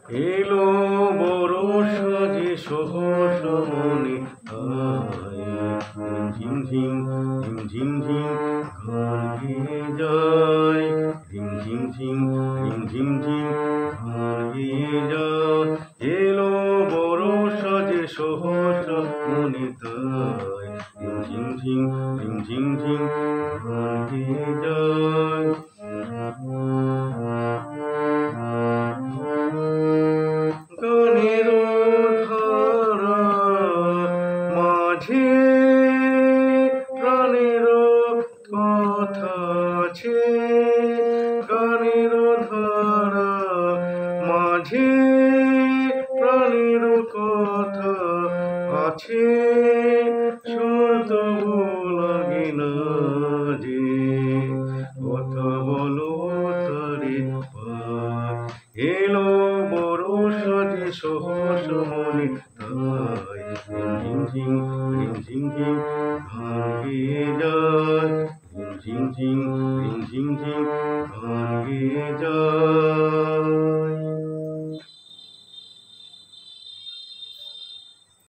এলো বরষ যে সহস মনে ঝিম ঝিম ঝিম ঝিম ঝিম গান গেয়ে যায় ঝিম ঝিম ঝিম ঝিম ঝিম ঝিম গান গেয়ে যায় এলো বরষ যে সহস মনে ঝিম ঝিম ঝিম ঝিম ঝিম গান গেয়ে যায় গানের ধারা মাঝে প্রাণের কথা আছে গানের ধারা মাঝে প্রাণের কথা আছে শত লাগে না যে কথা বলো তারে এলো বরষ যে সহস মনে ঝিম ঝিম ঝিম ঝিম ঝিম গান গেয়ে যায়।